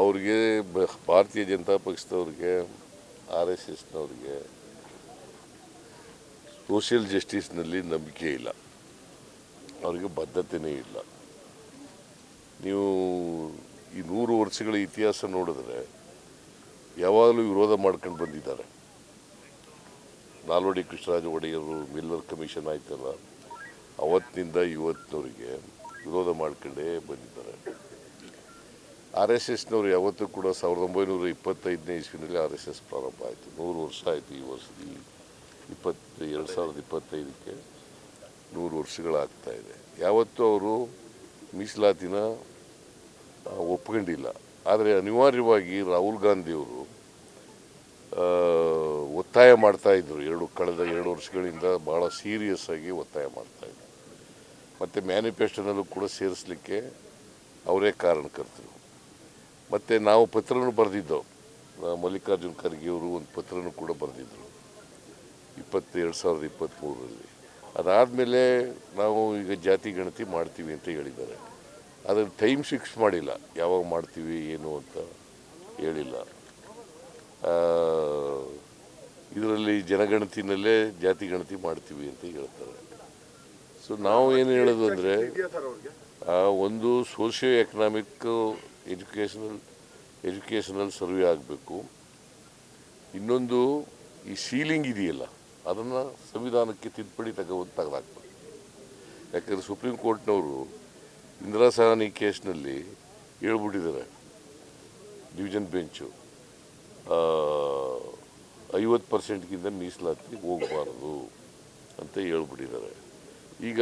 ಅವ್ರಿಗೆ ಭಾರತೀಯ ಜನತಾ ಪಕ್ಷದವ್ರಿಗೆ RSSನವ್ರಿಗೆ ಸೋಷಿಯಲ್ ಜಸ್ಟಿಸ್ನಲ್ಲಿ ನಂಬಿಕೆ ಇಲ್ಲ, ಅವರಿಗೆ ಬದ್ಧತೆಯೇ ಇಲ್ಲ. ನೀವು ಈ 100 ವರ್ಷಗಳ ಇತಿಹಾಸ ನೋಡಿದ್ರೆ ಯಾವಾಗಲೂ ವಿರೋಧ ಮಾಡ್ಕೊಂಡು ಬಂದಿದ್ದಾರೆ. ನಾಲ್ವಡಿ ಕೃಷ್ಣರಾಜ ಒಡೆಯರು ಮಿಲ್ಲರ್ ಕಮಿಷನ್ ಆಯ್ತಲ್ಲ, ಅವತ್ತಿನಿಂದ ಇವತ್ತಿನವರಿಗೆ ವಿರೋಧ ಮಾಡ್ಕೊಂಡೇ ಬಂದಿದ್ದಾರೆ. RSSನವ್ರು ಯಾವತ್ತೂ ಕೂಡ 1925ನೇ ಇಸ್ವಿನಲ್ಲಿ RSS ಪ್ರಾರಂಭ ಆಯಿತು. 100 ವರ್ಷ ಆಯಿತು. ಈ ವರ್ಷ 2025ಕ್ಕೆ 100 ವರ್ಷಗಳಾಗ್ತಾ ಇದೆ. ಯಾವತ್ತೂ ಅವರು ಮೀಸಲಾತಿನ ಒಪ್ಕೊಂಡಿಲ್ಲ. ಆದರೆ ಅನಿವಾರ್ಯವಾಗಿ ರಾಹುಲ್ ಗಾಂಧಿಯವರು ಒತ್ತಾಯ ಮಾಡ್ತಾಯಿದ್ರು. ಕಳೆದ 2 ವರ್ಷಗಳಿಂದ ಭಾಳ ಸೀರಿಯಸ್ ಆಗಿ ಒತ್ತಾಯ ಮಾಡ್ತಾಯಿದ್ರು. ಮತ್ತು ಮ್ಯಾನಿಫೆಸ್ಟೋನಲ್ಲೂ ಕೂಡ ಸೇರಿಸಲಿಕ್ಕೆ ಅವರೇ ಕಾರಣಕರ್ತರು. ಮತ್ತು ನಾವು ಪತ್ರನೂ ಬರೆದಿದ್ದೆವು. ಮಲ್ಲಿಕಾರ್ಜುನ್ ಖರ್ಗೆ ಅವರು ಒಂದು ಪತ್ರನೂ ಕೂಡ ಬರೆದಿದ್ದರು 2023ರಲ್ಲಿ. ಅದಾದಮೇಲೆ ನಾವು ಈಗ ಜಾತಿ ಗಣತಿ ಮಾಡ್ತೀವಿ ಅಂತ ಹೇಳಿದ್ದಾರೆ. ಅದರ ಟೈಮ್ ಫಿಕ್ಸ್ ಮಾಡಿಲ್ಲ, ಯಾವಾಗ ಮಾಡ್ತೀವಿ ಏನು ಅಂತ ಹೇಳಿಲ್ಲ. ಇದರಲ್ಲಿ ಜನಗಣತಿನಲ್ಲೇ ಜಾತಿ ಗಣತಿ ಮಾಡ್ತೀವಿ ಅಂತ ಹೇಳ್ತಾರೆ. ಸೊ ನಾವು ಏನು ಹೇಳೋದು ಅಂದರೆ, ಒಂದು ಸೋಷಿಯೋ ಎಕನಾಮಿಕ್ ಎಜುಕೇಷನಲ್ ಸರ್ವೆ ಆಗಬೇಕು. ಇನ್ನೊಂದು ಈ ಸೀಲಿಂಗ್ ಇದೆಯಲ್ಲ, ಅದನ್ನು ಸಂವಿಧಾನಕ್ಕೆ ತಿದ್ದುಪಡಿ ತೆಗೆದಾಕಬೇಕು. ಯಾಕಂದರೆ ಸುಪ್ರೀಂ ಕೋರ್ಟ್ನವರು ಇಂದಿರಾ ಸಹಾನಿ ಕೇಸ್ನಲ್ಲಿ ಹೇಳ್ಬಿಟ್ಟಿದ್ದಾರೆ, ಡಿವಿಷನ್ ಬೆಂಚು 50%ಗಿಂತ ಮೀಸಲಾತಿ ಹೋಗಬಾರ್ದು ಅಂತ ಹೇಳ್ಬಿಟ್ಟಿದ್ದಾರೆ. ಈಗ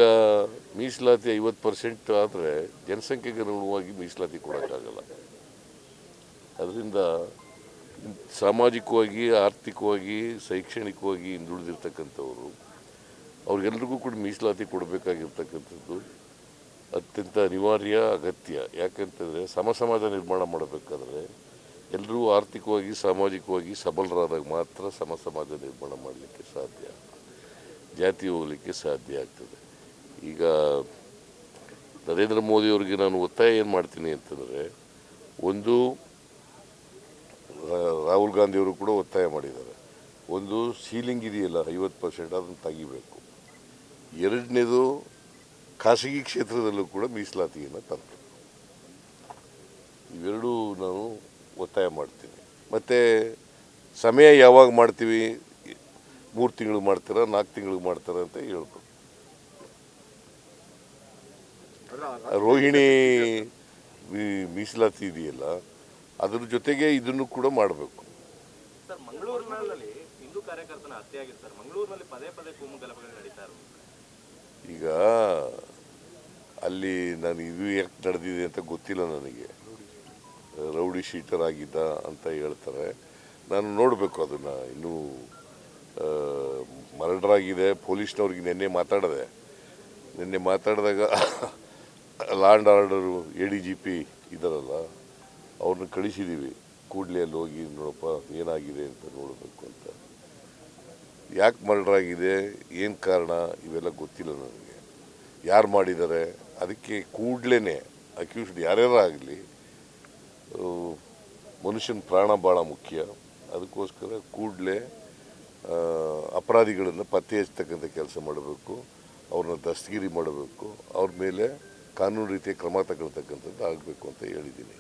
ಮೀಸಲಾತಿ 50% ಆದರೆ ಜನಸಂಖ್ಯೆಗೆ ಅನುಗುಣವಾಗಿ ಮೀಸಲಾತಿ ಕೊಡೋಕ್ಕಾಗಲ್ಲ. ಅದರಿಂದ ಸಾಮಾಜಿಕವಾಗಿ, ಆರ್ಥಿಕವಾಗಿ, ಶೈಕ್ಷಣಿಕವಾಗಿ ಹಿಂದುಳಿದಿರ್ತಕ್ಕಂಥವ್ರು ಅವ್ರಿಗೆಲ್ರಿಗೂ ಕೂಡ ಮೀಸಲಾತಿ ಕೊಡಬೇಕಾಗಿರ್ತಕ್ಕಂಥದ್ದು ಅತ್ಯಂತ ಅನಿವಾರ್ಯ, ಅಗತ್ಯ. ಯಾಕಂತಂದರೆ ಸಮಾಜ ನಿರ್ಮಾಣ ಮಾಡಬೇಕಾದ್ರೆ ಎಲ್ಲರೂ ಆರ್ಥಿಕವಾಗಿ, ಸಾಮಾಜಿಕವಾಗಿ ಸಬಲರಾದಾಗ ಮಾತ್ರ ಸಮಾಜ ನಿರ್ಮಾಣ ಮಾಡಲಿಕ್ಕೆ ಸಾಧ್ಯ, ಜಾತಿ ಹೋಗಲಿಕ್ಕೆ ಸಾಧ್ಯ ಆಗ್ತದೆ. ಈಗ ನರೇಂದ್ರ ಮೋದಿಯವರಿಗೆ ನಾನು ಒತ್ತಾಯ ಏನು ಮಾಡ್ತೀನಿ ಅಂತಂದರೆ, ಒಂದು ರಾಹುಲ್ ಗಾಂಧಿಯವರು ಕೂಡ ಒತ್ತಾಯ ಮಾಡಿದ್ದಾರೆ, ಒಂದು ಸೀಲಿಂಗ್ ಇದೆಯಲ್ಲ 50%, ಅದನ್ನು ತೆಗಿಬೇಕು. ಎರಡನೇದು ಖಾಸಗಿ ಕ್ಷೇತ್ರದಲ್ಲೂ ಕೂಡ ಮೀಸಲಾತಿಯನ್ನು ತರಬೇಕು. ಇವೆರಡೂ ನಾನು ಒತ್ತಾಯ ಮಾಡ್ತೀನಿ. ಮತ್ತು ಸಮಯ ಯಾವಾಗ ಮಾಡ್ತೀವಿ, 3 ತಿಂಗಳು ಮಾಡ್ತಾರಾ 4 ತಿಂಗಳಿಗೆ ಮಾಡ್ತಾರ ಅಂತ ಹೇಳ್ಬೇಕು. ರೋಹಿಣಿ ಮೀಸಲಾತಿ ಇದೆಯಲ್ಲ, ಅದ್ರ ಜೊತೆಗೆ ಇದನ್ನು ಕೂಡ ಮಾಡಬೇಕು. ಈಗ ಅಲ್ಲಿ ನಾನು ಇದು ಯಾಕೆ ನಡೆದಿದೆ ಅಂತ ಗೊತ್ತಿಲ್ಲ ನನಗೆ. ರೌಡಿ ಶೀಟರ್ ಆಗಿದ್ದ ಅಂತ ಹೇಳ್ತಾರೆ. ನಾನು ನೋಡಬೇಕು ಅದನ್ನು. ಇನ್ನೂ ಮರ್ಡರ್ ಆಗಿದೆ. ಪೊಲೀಸ್ನವ್ರಿಗೆ ನಿನ್ನೆ ಮಾತಾಡಿದಾಗ ಲಾ ಆ್ಯಂಡ್ ಆರ್ಡರು ADGP ಇದ್ದಾರಲ್ಲ, ಅವ್ರನ್ನ ಕಳಿಸಿದ್ದೀವಿ. ಕೂಡಲೇ ಅಲ್ಲಿ ಹೋಗಿ ನೋಡಪ್ಪ ಏನಾಗಿದೆ ಅಂತ ನೋಡಬೇಕು ಅಂತ. ಯಾಕೆ ಮರ್ಡರ್ ಆಗಿದೆ, ಏನು ಕಾರಣ, ಇವೆಲ್ಲ ಗೊತ್ತಿಲ್ಲ ನನಗೆ. ಯಾರು ಮಾಡಿದ್ದಾರೆ, ಅದಕ್ಕೆ ಕೂಡಲೇ ಅಕ್ಯೂಸ್ಡ್ ಯಾರ್ಯಾರು ಆಗಲಿ, ಮನುಷ್ಯನ ಪ್ರಾಣ ಭಾಳ ಮುಖ್ಯ. ಅದಕ್ಕೋಸ್ಕರ ಕೂಡಲೇ ಅಪರಾಧಿಗಳನ್ನು ಪತ್ತೆ ಹಚ್ಚತಕ್ಕಂಥ ಕೆಲಸ ಮಾಡಬೇಕು, ಅವ್ರನ್ನ ದಸ್ತಗಿರಿ ಮಾಡಬೇಕು, ಅವ್ರ ಮೇಲೆ ಕಾನೂನು ರೀತಿಯ ಕ್ರಮ ತಗೊಳ್ತಕ್ಕಂಥದ್ದು ಆಗಬೇಕು ಅಂತ ಹೇಳಿದ್ದೀನಿ.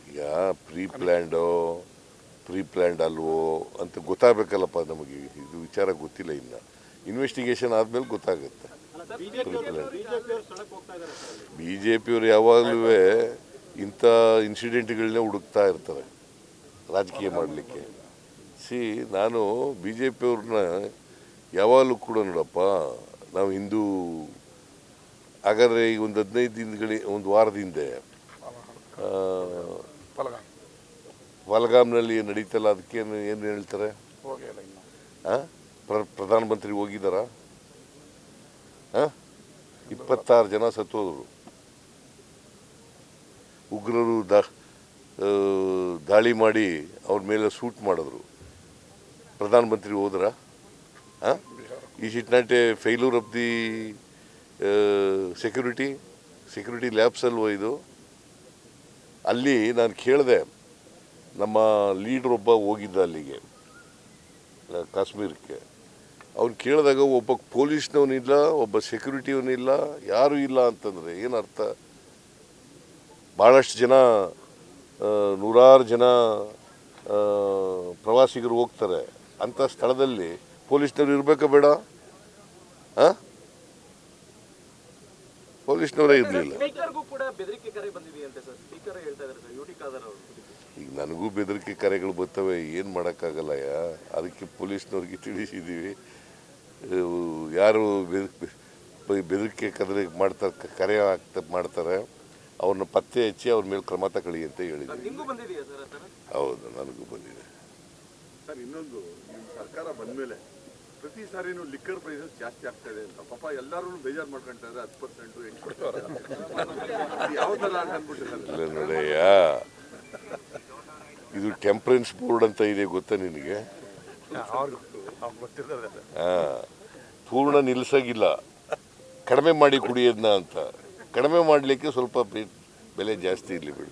ಈಗ ಪ್ರೀ ಪ್ಲ್ಯಾಂಡ್ ಅಲ್ವೋ ಅಂತ ಗೊತ್ತಾಗಬೇಕಲ್ಲಪ್ಪ ನಮಗೆ. ಇದು ವಿಚಾರ ಗೊತ್ತಿಲ್ಲ. ಇನ್ನು ಇನ್ವೆಸ್ಟಿಗೇಷನ್ ಆದಮೇಲೆ ಗೊತ್ತಾಗುತ್ತೆ. BJPಯವರು ಯಾವಾಗಲೂ ಇಂಥ ಇನ್ಸಿಡೆಂಟ್ಗಳನ್ನೇ ಹುಡುಕ್ತಾ ಇರ್ತಾರೆ ರಾಜಕೀಯ ಮಾಡಲಿಕ್ಕೆ. ನಾನು BJPಯವ್ರನ್ನ ಯಾವಾಗಲೂ ಕೂಡ ನೋಡಪ್ಪ, ನಾವು ಹಿಂದೂ ಹಾಗಾದರೆ ಈಗ ಒಂದು 15 ದಿನಗಳಿಗೆ, ಒಂದು ವಾರದ ಹಿಂದೆ ಪಹಲ್ಗಾಮ್ನಲ್ಲಿ ನಡೀತಲ್ಲ, ಅದಕ್ಕೇನು ಏನು ಹೇಳ್ತಾರೆ? ಪ್ರಧಾನಮಂತ್ರಿ ಹೋಗಿದ್ದಾರಾ? 26 ಜನ ಸತ್ತೋದ್ರು. ಉಗ್ರರು ದಾಳಿ ಮಾಡಿ ಅವ್ರ ಮೇಲೆ ಶೂಟ್ ಮಾಡಿದ್ರು. ಪ್ರಧಾನಮಂತ್ರಿ ಹೋದ್ರ? Is it not a failure of the security lapse ಅಲ್ವೋ ಇದು? ಅಲ್ಲಿ ನಾನು ಕೇಳಿದೆ, ನಮ್ಮ ಲೀಡ್ರ್ ಒಬ್ಬ ಹೋಗಿದ್ದ ಅಲ್ಲಿಗೆ ಕಾಶ್ಮೀರಕ್ಕೆ. ಅವ್ನು ಕೇಳಿದಾಗ ಒಬ್ಬ ಪೊಲೀಸ್ನವನಿಲ್ಲ, ಒಬ್ಬ ಸೆಕ್ಯೂರಿಟಿಯವನಿಲ್ಲ, ಯಾರೂ ಇಲ್ಲ ಅಂತಂದರೆ ಏನರ್ಥ? ಭಾಳಷ್ಟು ಜನ, ನೂರಾರು ಜನ ಪ್ರವಾಸಿಗರು ಹೋಗ್ತಾರೆ. ಅಂಥ ಸ್ಥಳದಲ್ಲಿ ಪೊಲೀಸ್ನವ್ರು ಇರಬೇಕಾ ಬೇಡ? ಹಾಂ, ಪೊಲೀಸ್ನವರೇ ಇರಲಿಲ್ಲ. ಈಗ ನನಗೂ ಬೆದರಿಕೆ ಕರೆಗಳು ಬರ್ತವೆ, ಏನು ಮಾಡೋಕ್ಕಾಗಲ್ಲಯ್ಯ. ಅದಕ್ಕೆ ಪೊಲೀಸ್ನವ್ರಿಗೆ ತಿಳಿಸಿದ್ದೀವಿ. ಯಾರು ಬೆದರಿಕೆ ಕರೆ ಮಾಡ್ತಾರೆ ಅವ್ರನ್ನ ಪತ್ತೆ ಹಚ್ಚಿ ಅವ್ರ ಮೇಲೆ ಕ್ರಮ ತಗೊಳ್ಳಿ ಅಂತ ಹೇಳಿದ್ವಿ. ಹೌದು, ನನಗೂ ಬಂದಿದೆ ಸರ್. ಇನ್ನೊಂದು, ನಿಮ್ಮ ಸರ್ಕಾರ ಬಂದಮೇಲೆ ಪ್ರತಿ ಸಾರಿನೂ ಲಿಕ್ಕರ್ ಪ್ರೈಸಸ್ ಜಾಸ್ತಿ ಆಗ್ತಾ ಇದೆ ಅಂತ ಪಾಪ ಎಲ್ಲರೂ ಬೇಜಾರು ಮಾಡ್ಕೊಂತಾರೆ. 10% ಯಾವ ಥರ ಅಂತ ಅಂದ್ಬಿಟ್ಟಿದ್ದಾರೆ ನೋಡಯ್ಯ. ಇದು ಟೆಂಪರೆನ್ಸ್ ಬೋರ್ಡ್ ಅಂತ ಇದೆ, ಗೊತ್ತಾ ನಿನಗೆ? ಪೂರ್ಣ ನಿಲ್ಲಿಸೋಗಿಲ್ಲ, ಕಡಿಮೆ ಮಾಡಿ ಕುಡಿಯೋದನ್ನ ಅಂತ. ಕಡಿಮೆ ಮಾಡಲಿಕ್ಕೆ ಸ್ವಲ್ಪ ಬೆಲೆ ಜಾಸ್ತಿ ಇರಲಿ ಬಿಡು.